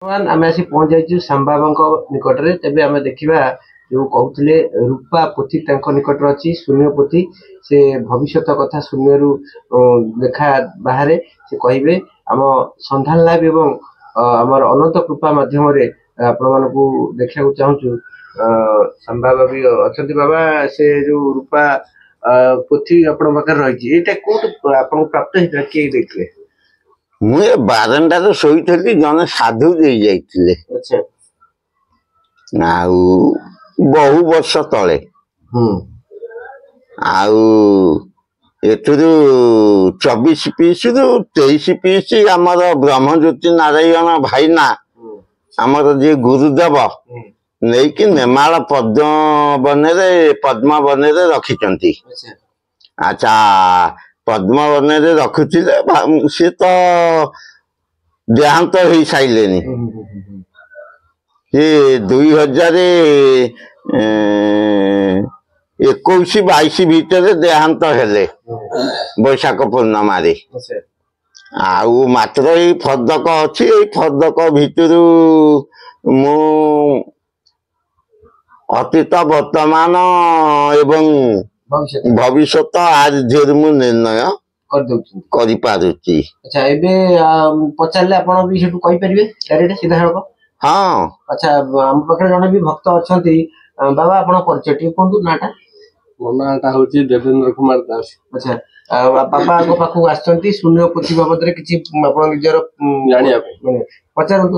ବର୍ତ୍ତମାନ ଆମେ ଆସି ପହଞ୍ଚି ଯାଇଛୁ ଶ୍ୟାମ ବାବାଙ୍କ ନିକଟରେ। ତେବେ ଆମେ ଦେଖିବା ଯୋଉ କହୁଥିଲେ ରୂପା ପୋଥି ତାଙ୍କ ନିକଟରେ ଅଛି, ଶୂନ୍ୟ ପୋଥି। ସେ ଭବିଷ୍ୟତ କଥା ଶୂନ୍ୟରୁ ଲେଖା ବାହାରେ ସେ କହିବେ। ଆମ ସନ୍ଧାନ ଲାଇଭ ଏବଂ ଆମର ଅନନ୍ତ କୃପା ମାଧ୍ୟମରେ ଆପଣମାନଙ୍କୁ ଦେଖିବାକୁ ଚାହୁଁଛୁ। ଶ୍ୟାମ ବାବା ବି ଅଛନ୍ତି। ବାବା, ସେ ଯୋଉ ରୂପା ପୋଥି ଆପଣଙ୍କ ପାଖରେ ରହିଛି, ଏଇଟା କୋଉଠୁ ଆପଣଙ୍କୁ ପ୍ରାପ୍ତ ହେଇଥିଲା? କିଏ ଦେଇଥିଲେ? ମୁଁ ଏ ବାରଣ୍ଡାରେ ଶୋଇଥିଲି, ଜଣେ ସାଧୁ ଦେଇ ଯାଇଥିଲେ। ଆଚ୍ଛା। ଆଉ ବହୁ ବର୍ଷ ତଳେ। ଆଉ ଏଥିରୁ 24 ପିସରୁ 23 ପିସ୍ ଆମର ବ୍ରହ୍ମଜ୍ୟୋତି ନାରାୟଣ ଭାଇନା, ଆମର ଯିଏ ଗୁରୁଦେବ, ନେଇକି ନେମାଳ ପଦ୍ମବନରେ ରଖିଛନ୍ତି। ଆଚ୍ଛା, ପଦ୍ମବନରେ ରଖୁଥିଲେ। ସିଏ ତ ଦେହାନ୍ତ ହେଇସାରିଲେଣି। ସେ 2021-22 ଭିତରେ ଦେହାନ୍ତ ହେଲେ, ବୈଶାଖ ପୂର୍ଣ୍ଣମାରେ। ଆଉ ମାତ୍ର ଏଇ ଫର୍ଦ୍ଦକ ଅଛି। ଏଇ ଫର୍ଦ୍ଦକ ଭିତରୁ ମୁଁ ଅତୀତ, ବର୍ତ୍ତମାନ ଏବଂ ଭବିଷ୍ୟତ ଆର୍ଯ୍ୟରେ ମୁଁ ନିର୍ଣ୍ଣୟ କରିପାରୁଛି। ଆଚ୍ଛା, ଏବେ ପଚାରିଲେ ଆପଣ ବି ସେଠୁ କହିପାରିବେ ଡାଇରେକ୍ଟ, ସିଧାସଳଖ? ହଁ। ଆଚ୍ଛା, ଆମ ପାଖରେ ଜଣେ ବି ଭକ୍ତ ଅଛନ୍ତି। ବାବା, ଆପଣଙ୍କ ପରିଚୟ ଟିକେ କୁହନ୍ତୁ। ନାଁଟା? ମୋ ନାଁଟା ହଉଛି ଦେବେନ୍ଦ୍ର କୁମାର ଦାସ। ଆଚ୍ଛା, ବାବାଙ୍କ ପାଖକୁ ଆସିଛନ୍ତି ଶୂନ୍ୟ ପୋଥି ବାବଦରେ କିଛି ଆପଣ ନିଜର ଜାଣିବା ପାଇଁ ପଚାରନ୍ତୁ।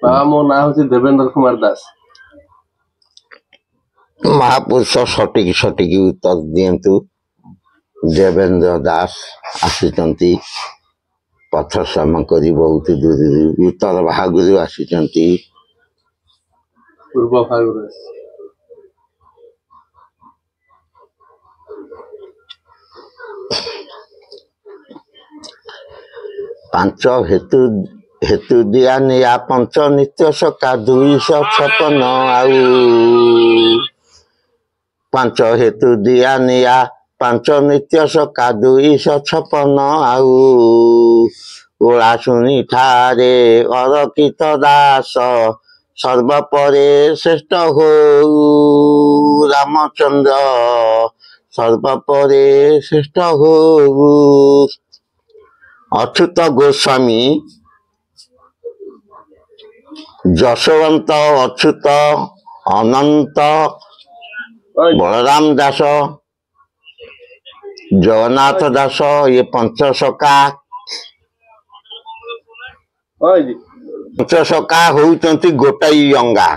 ବାବା, ମୋ ନାଁ ହଉଛି ଦେବେନ୍ଦ୍ର କୁମାର ଦାସ। ମହାପୁରୁଷ ସଠିକ ଉତ୍ତର ଦିଅନ୍ତୁ। ଦେବେନ୍ଦ୍ର ଦାସ ଆସିଛନ୍ତି ପଥଶ୍ରମ କରି ବହୁତ ଦୂରରୁ, ଉତ୍ତର ଭାଗରୁ ଆସିଛନ୍ତି। ପୂର୍ବ ଭାଗରୁ 5 ହେତୁ ଦିଆ ନିଆ ପଞ୍ଚ ନିତ୍ୟ ସକା 256। ଆଉ 5 ହେତୁ ଦିଆ ନିଆ 5 ନିତ୍ୟ ସକା 256। ଆଉ ଓଳା ଶୁଣି ଠାରେ ଅରକ୍ଷିତ ଦାସ, ସର୍ବପରେ ଶ୍ରେଷ୍ଠ ହଉ ରାମଚନ୍ଦ୍ର, ସର୍ବପରେ ଶ୍ରେଷ୍ଠ ହଉ। ଅଚ୍ୟୁତ ଗୋସ୍ୱାମୀ, ଯଶୋବନ୍ତ, ଅଚ୍ୟୁତ, ଅନନ୍ତ, ବଳରାମ ଦାସ, ଜଗନ୍ନାଥ ଦାସ, ଇଏ ପଞ୍ଚସଖା। ପଞ୍ଚସଖା ହଉଛନ୍ତି ଗୋଟାଇ ଅଙ୍ଗା।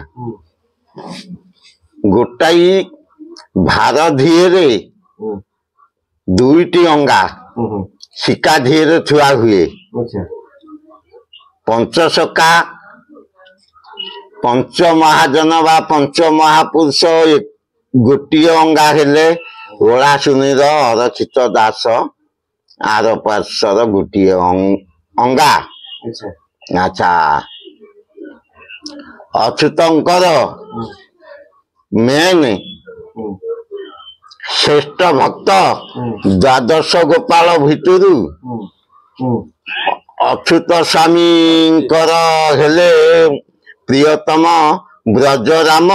ଗୋଟାଇ ଭାର ଧିଏରେ 2ଟି ଅଙ୍ଗା ଶିକା ଧିଏରେ ଛୁଆ ହୁଏ। ପଞ୍ଚସଖା ପଞ୍ଚ ମହାଜନ ବା ପଞ୍ଚ ମହାପୁରୁଷ ଗୋଟିଏ ଅଙ୍ଗା ହେଲେ, ଓଳା ଶୁଣିର ଅରକ୍ଷିତ ଦାସ ଆର ପାର୍ଶ୍ୱର ଗୋଟିଏ ଅଙ୍ଗା। ଆଚ୍ଛା, ଅଚ୍ୟୁତଙ୍କର ମେନ୍ ଶ୍ରେଷ୍ଠ ଭକ୍ତ 12 ଗୋପାଳ ଭିତରୁ ଅଚ୍ୟୁତ ସ୍ୱାମୀଙ୍କର ହେଲେ ପ୍ରିୟତମ ବ୍ରଜରାମ,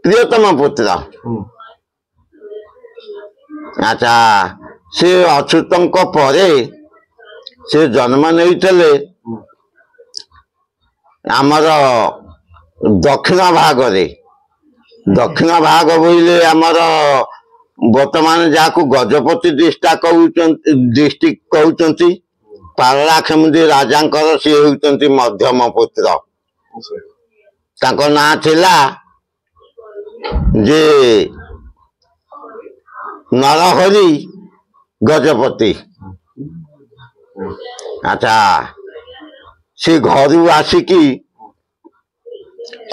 ପ୍ରିୟତମ ପୁତ୍ର। ଆଚ୍ଛା, ସେ ଅଚ୍ୟୁତଙ୍କ ପରେ ସେ ଜନ୍ମ ନେଇଥିଲେ ଆମର ଦକ୍ଷିଣ ଭାଗରେ। ଦକ୍ଷିଣ ଭାଗ ବୋଇଲେ ଆମର ବର୍ତ୍ତମାନ ଯାହାକୁ ଗଜପତି ଡିଷ୍ଟ୍ରିକ୍ଟ କହୁଛନ୍ତି, ପାରଳାଖେମୁଣ୍ଡି ରାଜାଙ୍କର ସିଏ ହେଉଛନ୍ତି ମଧ୍ୟମ ପୁତ୍ର। ତାଙ୍କ ନାଁ ଥିଲା ଯେ ନରହରି ଗଜପତି। ଆଚ୍ଛା, ସେ ଘରୁ ଆସିକି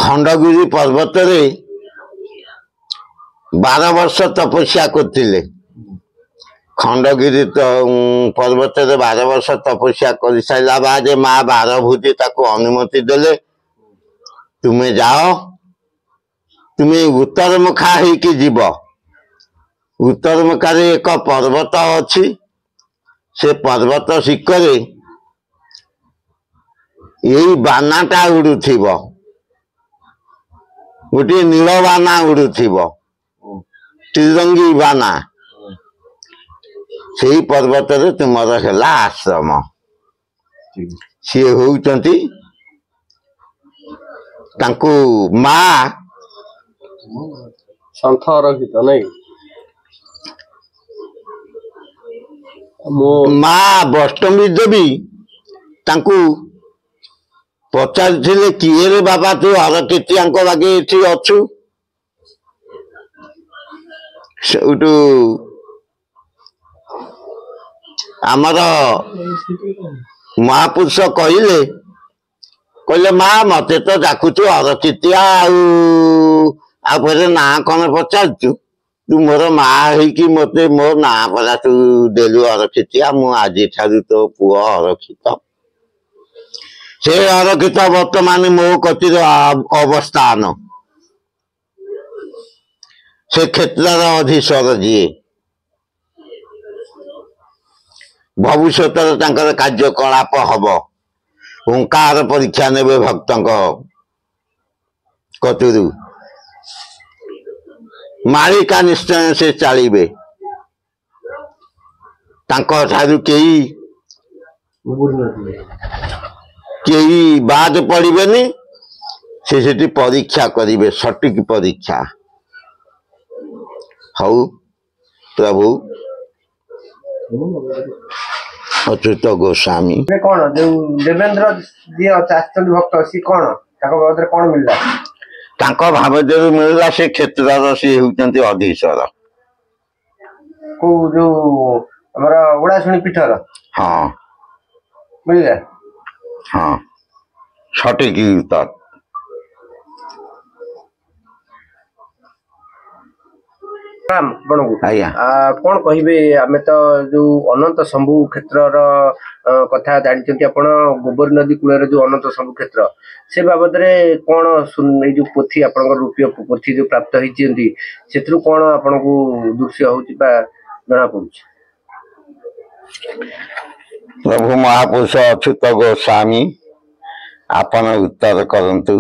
ଖଣ୍ଡଗିରି ପର୍ବତରେ 12 ବର୍ଷ ତପସ୍ୟା କରିଥିଲେ। ଖଣ୍ଡଗିରି ପର୍ବତରେ 12 ବର୍ଷ ତପସ୍ୟା କରିସାରିଲା ବାଦେ ମା ବାରଭୂତି ତାକୁ ଅନୁମତି ଦେଲେ, ତୁମେ ଯାଅ, ତୁମେ ଉତ୍ତରମୁଖା ହେଇକି ଯିବ। ଉତ୍ତରମୁଖାରେ ଏକ ପର୍ବତ ଅଛି। ସେ ପର୍ବତ ଶିଖରେ ଏଇ ବାନାଟା ଉଡୁଥିବ, ଗୋଟିଏ ନୀଳ ବାନା ଉଡୁଥିବ, ତ୍ରିରଙ୍ଗୀ ବାନା। ସେଇ ପର୍ବତରେ ତୁମର ହେଲା ଆଶ୍ରମ। ସିଏ ହଉଛନ୍ତି ତାଙ୍କୁ ମା ସନ୍ଥ ରଖିତ ନାଇଁ ମା ବୈଷ୍ଣବୀ ଦେବୀ ତାଙ୍କୁ ପଚାରିଥିଲେ, କିଏ ରେ ବାବା ତୁ ହରକେତିଆଙ୍କ ବାଗେ ଏଠି ଅଛୁ? ସେଇଠୁ ଆମର ମହାପୁରୁଷ କହିଲେ ମା ମତେ ତ ଡାକୁଛୁ ହରକେତିଆ, ଆଉ ଫେରେ ନାଁ କଣ ପଚାରୁଛୁ? ତୁ ମୋର ମା ହେଇକି ମତେ ମୋ ନାଁ ପରା ତୁ ଦେଲୁ ହରକେତିଆ। ମୁଁ ଆଜିଠାରୁ ତୋ ପୁଅ ହରକ୍ଷିତ। ସେ ହରକ୍ଷିତ ବର୍ତ୍ତମାନ ମୋ କତିରେ ଅବସ୍ଥାନ। ସେ କ୍ଷେତ୍ରର ଅଧୀଶ୍ୱର ଯିଏ, ଭବିଷ୍ୟତରେ ତାଙ୍କର କାର୍ଯ୍ୟକଳାପ ହବ। ଓଙ୍କାର ପରୀକ୍ଷା ନେବେ ଭକ୍ତଙ୍କ କତିରୁ, ମାଳିକା ନିଶ୍ଚୟ ସେ ଚାଳିବେ। ତାଙ୍କ ଠାରୁ କେହି ବାଦ ପଡିବେନି। ସେ ସେଠି ପରୀକ୍ଷା କରିବେ, ସଠିକ ପରୀକ୍ଷା। ହଉ ପ୍ରଭୁ ଅଚ୍ୟୁତ ଗୋସ୍ୱାମୀ କଣ ଯୋଉ ଦେବେନ୍ଦ୍ର ଯିଏ ଆସିଛନ୍ତି ଭକ୍ତ, ସିଏ କଣ ତାଙ୍କ ବାବଦରେ କଣ ମିଳିଲା? ତାଙ୍କ ଭାବ ଯୋଉ ମିଳିଲା, ସେ କ୍ଷେତ୍ରର ସିଏ ହେଉଛନ୍ତି ଅଧୀଶ୍ୱର। କୋଉ ଯୋଉ ଆମର ଉଡ଼ାଶୁଣି ପୀଠର? ହଁ ମିଳିଲା। ହଁ ସଠିକ ଉତ୍ତର। ଆପଣଙ୍କୁ ଆଜ୍ଞା କଣ କହିବେ? ଆମେ ତ ଯୋଉ ଅନନ୍ତ ଶମ୍ଭୁ କ୍ଷେତ୍ରର କଥା ଜାଣିଛନ୍ତି ଆପଣ, ଗୋବରୀ ନଦୀ କୂଳରେ ଯୋଉ ଅନନ୍ତ ଶମ୍ଭୁ କ୍ଷେତ୍ର, ସେ ବାବଦରେ କଣ ଏଇ ଯୋଉ ପୋଥି ଆପଣଙ୍କର ରୂପୀୟ ପୋଥି ଯୋଉ ପ୍ରାପ୍ତ ହେଇଛନ୍ତି, ସେଥିରୁ କଣ ଆପଣଙ୍କୁ ଦୃଶ୍ୟ ହଉଛି ବା ଜଣା ପଡୁଛି? ପ୍ରଭୁ ମହାପୁରୁଷ ଅଚ୍ୟୁତ ଗୋସ୍ୱାମୀ ଆପଣ ଉତ୍ତର କରନ୍ତୁ।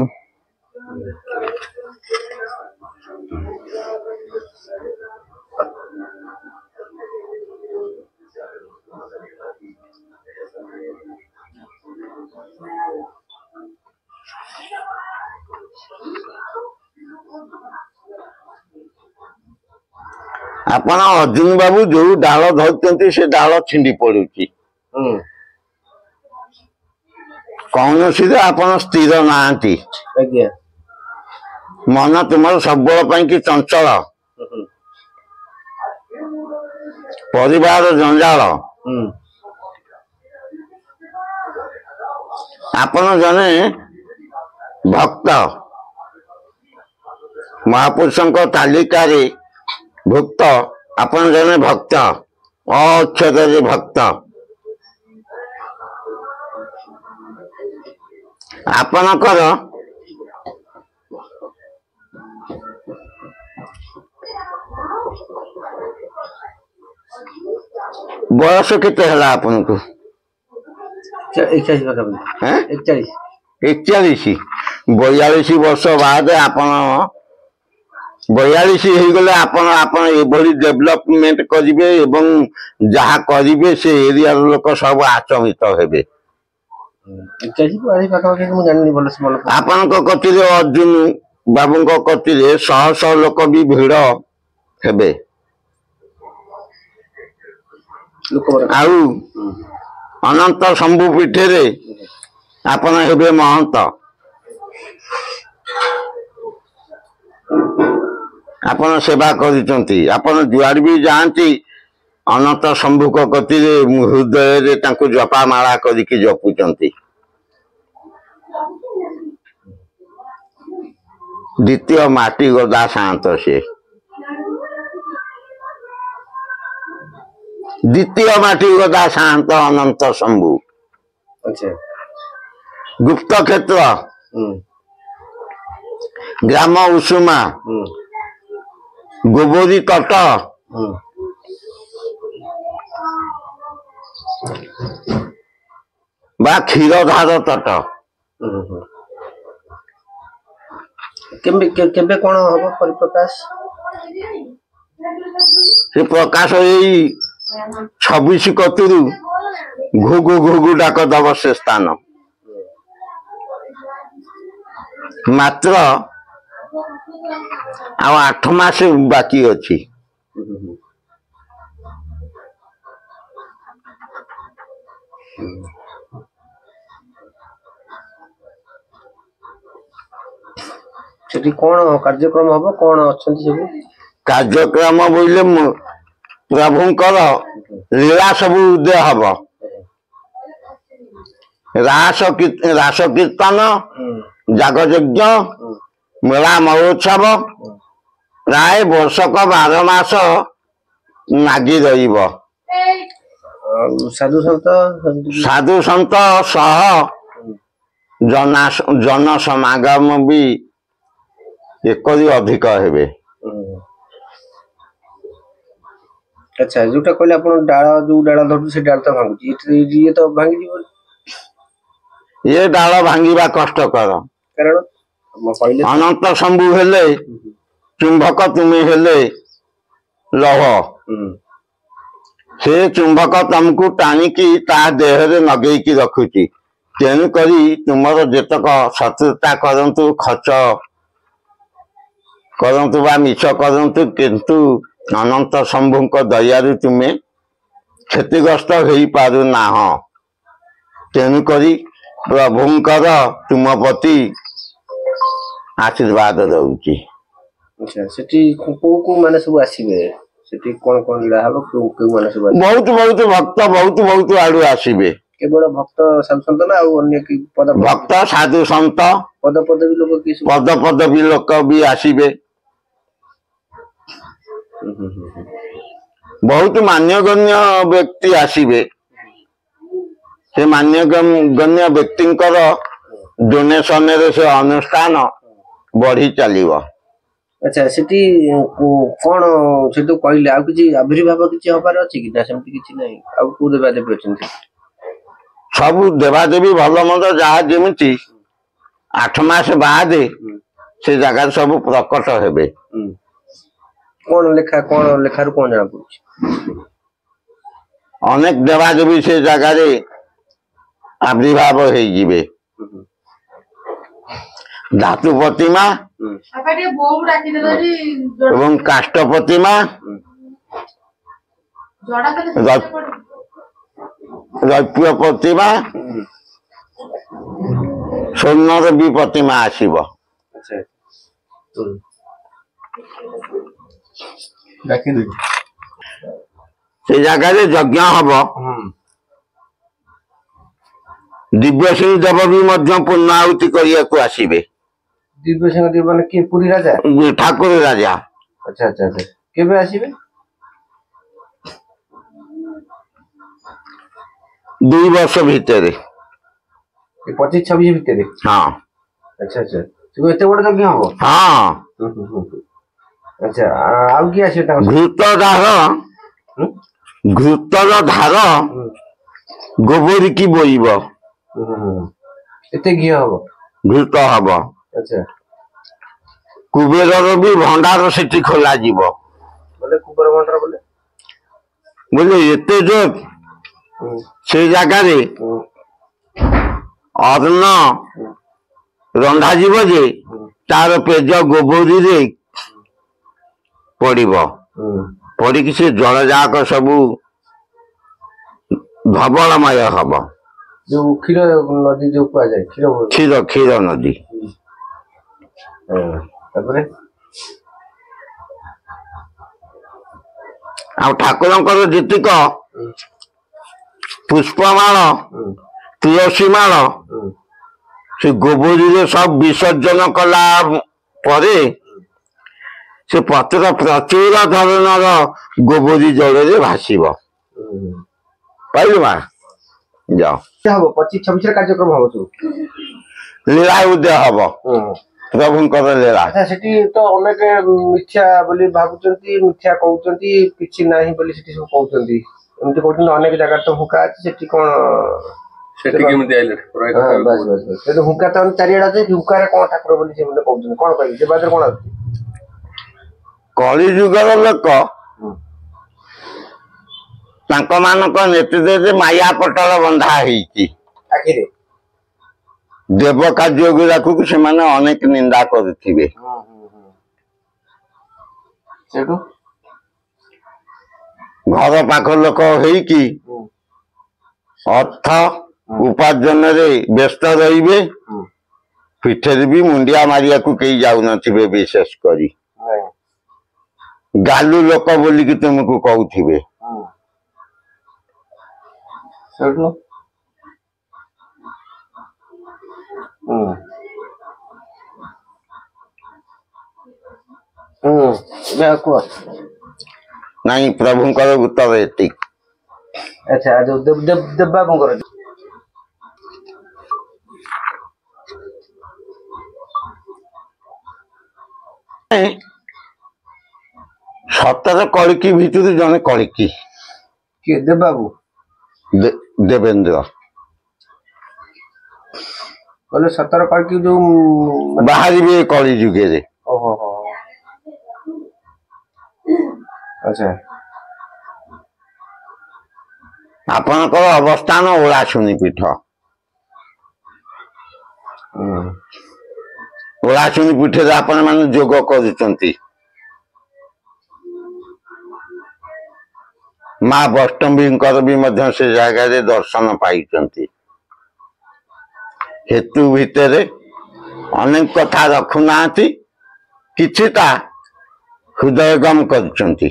ଆପଣ ଅର୍ଜୁନ ବାବୁ ଯୋଉ ଡାଳ ଧରୁଛନ୍ତି, ସେ ଡାଳ ଛିଣ୍ଡି ପଡୁଛି। କୌଣସିରେ ଆପଣ ସ୍ଥିର ନାହାନ୍ତି। ଆଜ୍ଞା। ମନ ତୁମର ସବୁବେଳ ପାଇଁ କି ଚଞ୍ଚଳ। ପରିବାର ଜଞ୍ଜାଳ। ଆପଣ ଜଣେ ଭକ୍ତ, ମହାପୁରୁଷଙ୍କ ତାଲିକାରେ ଭୁକ୍ତ। ଆପଣ ଜଣେ ଭକ୍ତ, ଅକ୍ଷରରେ ଭକ୍ତ। ଆପଣଙ୍କର ବୟସ କେତେ ହେଲା ଆପଣଙ୍କୁ? 41 ପାଖାପାଖି। 41। 42 ବର୍ଷ ବାଦ ଆପଣ 42 ହେଇଗଲେ ଆପଣ ଏଭଳି ଡେଭଲପମେଣ୍ଟ କରିବେ ଏବଂ ଯାହା କରିବେ ସେ ଏରିଆର ଲୋକ ସବୁ ଆଚମ୍ବିତ ହେବେ। ଆପଣଙ୍କ କତିରେ ଅର୍ଜୁନ ବାବୁଙ୍କ କତିରେ ଶହ ଶହ ଲୋକ ବି ଭିଡ଼ ହେବେ। ଆଉ ଅନନ୍ତ ଶମ୍ଭୁ ପୀଠରେ ଆପଣ ହେବେ ମହନ୍ତ। ଆପଣ ସେବା କରିଛନ୍ତି। ଆପଣ ଯୁଆଡେ ବି ଯାଆନ୍ତି, ଅନନ୍ତ ଶମ୍ଭୁଙ୍କ କତିରେ ହୃଦୟରେ ତାଙ୍କୁ ଜପାମାଳା କରିକି ଜପୁଛନ୍ତି। ଦ୍ୱିତୀୟ ମାଟି ଗଦା ସାନ୍ତ ସେ। ଦ୍ୱିତୀୟ ମାଟି ଗଦା ସାନ୍ତ ଅନନ୍ତ ଶମ୍ଭୁ। ଗୁପ୍ତ କ୍ଷେତ୍ର, ଗ୍ରାମ ଉଷୁମା, ଗୋବରୀ ତଟ, ବା କ୍ଷୀରଧାର ତଟ। କେବେ କଣ ହବ ପରିପ୍ରକାଶ? ସେ ପ୍ରକାଶ ଏଇ 26 କତିରୁ ଘୁଘୁ ଘୁଘୁ ଡାକ ଦବ ସେ ସ୍ଥାନ। ମାତ୍ର ଆଉ 8 ମାସ ବାକି ଅଛି। ସେଠି କଣ କାର୍ଯ୍ୟକ୍ରମ ହବ, କଣ ଅଛନ୍ତି ସବୁ କାର୍ଯ୍ୟକ୍ରମ ବୋଇଲେ ପ୍ରଭୁଙ୍କର ଲୀଳା ସବୁ ଉଦୟ ହବ। ରାସ କୀର୍ତ୍ତନ, ଯାଗଯଜ୍ଞ, ମେଳା ମହୋତ୍ସବ ପ୍ରାୟ ବର୍ଷକ 12 ମାସ ଲାଗି ରହିବ। ସାଧୁ ସନ୍ତ ସହ ଜନ ସମାଗମ ବି ଏକରି ଅଧିକ ହେବେ। ଆଚ୍ଛା, ଯୋଉଟା କହିଲେ ଆପଣ ଯୋଉ ଡାଳ ଧରୁଛୁ ସେ ଡାଳ ତ ଭାଙ୍ଗୁଛି, ଇଏ ତ ଭାଙ୍ଗିଯିବ। ଏ ଡାଳ ଭାଙ୍ଗିବା କଷ୍ଟକର, କାରଣ ଅନନ୍ତ ଶମ୍ଭୁ ହେଲେ ଚୁମ୍ବକ, ତୁମେ ହେଲେ ଲୌହ। ସେ ଚୁମ୍ବକ ତମକୁ ଟାଣିକି ତା ଦେହରେ ଲଗେଇକି ରଖୁଛି। ତେଣୁ କରି ତୁମର ଯେତକ ଶତ୍ରୁତା କରନ୍ତୁ, ଖର୍ଚ୍ଚ କରନ୍ତୁ ବା ମିଛ କରନ୍ତୁ, କିନ୍ତୁ ଅନନ୍ତ ଶମ୍ଭୁଙ୍କ ଦୟାରୁ ତୁମେ କ୍ଷତିଗ୍ରସ୍ତ ହେଇପାରୁନାହଁ। ତେଣୁକରି ପ୍ରଭୁଙ୍କର ତୁମ ପ୍ରତି ଆଶୀର୍ବାଦ ରହୁଛି। ଆଚ୍ଛା, ସେଠି କୋଉ ମାନେ ସବୁ ଆସିବେ? ସେଠି କଣ ଲୀଳା ହବ? କେଉଁ ମାନେ ସବୁ ଆସିବେ? ବହୁତ ଭକ୍ତ ବହୁତ ଆଡୁ ଆସିବେ। କେବଳ ଭକ୍ତ ସାଧୁ ସନ୍ତ ନା ଆଉ ଅନ୍ୟ କି ଭକ୍ତ ସାଧୁ ସନ୍ତ ପଦପଦବୀ ଲୋକ କି ପଦପଦବୀ ଲୋକ ବି ଆସିବେ। ବହୁତ ମାନ୍ୟଗଣ୍ୟ ବ୍ୟକ୍ତି ଆସିବେ। ସେ ମାନ୍ୟଗଣ୍ୟ ବ୍ୟକ୍ତିଙ୍କର ଡୋନେସନରେ ସେ ଅନୁଷ୍ଠାନ ବଢି ଚାଲିବ। ଆଚ୍ଛା, ସେଠି କଣ ସେଠୁ କହିଲେ ଆଉ କିଛି ଆବିର୍ଭାବ କିଛି ହବାର ଅଛି କି? ନା ସେମିତି କିଛି ନାହିଁ। ଆଉ କୋଉ ଦେବାଦେବୀ ଅଛନ୍ତି? ସବୁ ଦେବାଦେବୀ ଭଲ ମନ୍ଦ ଯାହା ଯେମିତି 8 ମାସ ବାଦେ ସେ ଜାଗାରେ ସବୁ ପ୍ରକଟ ହେବେ। କଣ ଲେଖାରୁ କଣ ଜଣା ପଡୁଛି? ଅନେକ ଦେବାଦେବୀ ସେ ଜାଗାରେ ଆବିର୍ଭାବ ହେଇଯିବେ। ଧାତୁ ପ୍ରତିମା ଏବଂ କାଷ୍ଠ ପ୍ରତିମା, ରୌପ୍ୟ ପ୍ରତିମା, ସ୍ୱର୍ଣ୍ଣର ବି ପ୍ରତିମା ଆସିବ। ସେ ଜାଗାରେ ଯଜ୍ଞ ହବ। ଦିବ୍ୟସିଂହ ଦେବ ବି ମଧ୍ୟ ପୂର୍ଣ୍ଣ ଆହୁତି କରିବାକୁ ଆସିବେ। ଦିବ୍ୟସିଂହ ଦେବ ମାନେ କିଏ? ପୁରୀ ରାଜା, ଠାକୁର ରାଜା। ଆଚ୍ଛା ଆଚ୍ଛା ଆଚ୍ଛା, କେବେ ଆସିବେ? 2 ବର୍ଷ ଭିତରେ। 25-26 ଭିତରେ? ହଁ। ଆଚ୍ଛା ଆଚ୍ଛା, ଏତେ ବଡ ଯଜ୍ଞ ହବ? ହଁ। ଆଚ୍ଛା, ଆଉ କିଏ ଆସିବେ? ଘୃତର ଧାର ଗୋବରିକି ବୋଇବ। ଏତେ ଘିଅ ହବ? ଘୃତ ହବ। ଆଚ୍ଛା, କୁବେରର ବି ଭଣ୍ଡାର ସେଠି ଖୋଲାଯିବ। କୁବେର ଭଣ୍ଡାର ବୋଲେ ଏତେ ଜୋର ସେ ଜାଗାରେ ଅନ୍ନ ରନ୍ଧାଯିବ ଯେ ତାର ପେଜ ଗୋବରୀରେ ପଡିବ। ପଡିକି ସେ ଜଳ ଯାକ ସବୁ ଧବଳମୟ ହବ। ଯୋଉ କ୍ଷୀର ନଦୀ ଯୋଉ କୁହାଯାଏ, କ୍ଷୀର ନଦୀ। ତାପରେ ଆଉ ଠାକୁରଙ୍କର ଯେତିକ ପୁଷ୍ପମାଳ, ତୁଳସୀ ମାଳ ସେ ଗୋବରୀରେ ସବୁ ବିସର୍ଜନ କଲା ପରେ ସେ ପତ୍ର ପ୍ରଚୁର ଧରଣର ଗୋବରୀ ଜଳରେ ଭାସିବ। ପାଇଲୁ ମା? ଯାଅ। ହବ 25-26 କାର୍ଯ୍ୟକ୍ରମ ହବ ସବୁ। ଲୀଳା ଉଦୟ ହବ ପ୍ରଭୁଙ୍କର ଲୀଳା। ସେଠି ତ ଅନେକ ମିଥ୍ୟା ବୋଲି ଭାବୁଛନ୍ତି, ମିଥ୍ୟା କହୁଛନ୍ତି, କିଛି ନାହିଁ ବୋଲି ସେଠି ସବୁ କହୁଛନ୍ତି। ଏମିତି କହୁଛନ୍ତି ଅନେକ ଜାଗାରେ ତ ହୁକା ଅଛି। ସେଠି କଣ ସେଠି କେମିତି ଆଇଲେ ଠାକୁର? ବାସ୍ ବାସ୍ ବାସ୍ ସେଠୁ ହୁଙ୍କା ତ ଚାରିଆଡେ ଅଛି, ହୁଙ୍କାରେ କଣ ଠାକୁର ବୋଲି ସେମାନେ କହୁଛନ୍ତି, କଣ କହିବେ ସେ ବାଦରେ କଣ ଅଛି? କଳି ଯୁଗର ଲୋକ ତାଙ୍କ ମାନଙ୍କ ନେତୃତ୍ୱରେ ମାୟା ପଟଳ ବନ୍ଧା ହେଇଛି। ଆଖିରେ ଦେବ କାର୍ଯ୍ୟ ଗୁଡାକୁ ସେମାନେ ଅନେକ ନିନ୍ଦା କରୁଥିବେ। ସେଠୁ ଘର ପାଖ ଲୋକ ହେଇକି ଅର୍ଥ ଉପାର୍ଜନରେ ବ୍ୟସ୍ତ ରହିବେ, ପିଠରେ ବି ମୁଣ୍ଡିଆ ମାରିବାକୁ କେହି ଯାଉନଥିବେ। ବିଶେଷ କରି ଗାଲୁ ଲୋକ ବୋଲିକି ତୁମକୁ କହୁଥିବେ। ସେଠୁ କୁହ। ନାଇଁ, ପ୍ରଭୁଙ୍କର ଉତ୍ତର ଏତିକି। ଆଚ୍ଛା, ଯୋଉ ଦେବବାବୁଙ୍କର ସତର କଳିକି ଭିତରୁ ଜଣେ କଳିକି କିଏ? ଦେବବାବୁ ଦେବେନ୍ଦ୍ର କହିଲେ 17 କଳକି ଯୋଉ ବାହାରିବେ କଳି ଯୁଗରେ। ଓହୋ ହୋ, ଆଚ୍ଛା। ଆପଣଙ୍କର ଅବସ୍ଥାନ ଓଳାଶୁଣୀ ପୀଠ। ଓଳାଶୁଣୀ ପୀଠରେ ଆପଣ ମାନେ ଯୋଗ କରୁଛନ୍ତି। ମା ବୈଷ୍ଣବୀଙ୍କର ବି ମଧ୍ୟ ସେ ଜାଗାରେ ଦର୍ଶନ ପାଇଛନ୍ତି। ହେତୁ ଭିତରେ ଅନେକ କଥା ରଖୁନାହାନ୍ତି, କିଛିଟା ହୃଦୟଙ୍ଗମ କରୁଛନ୍ତି।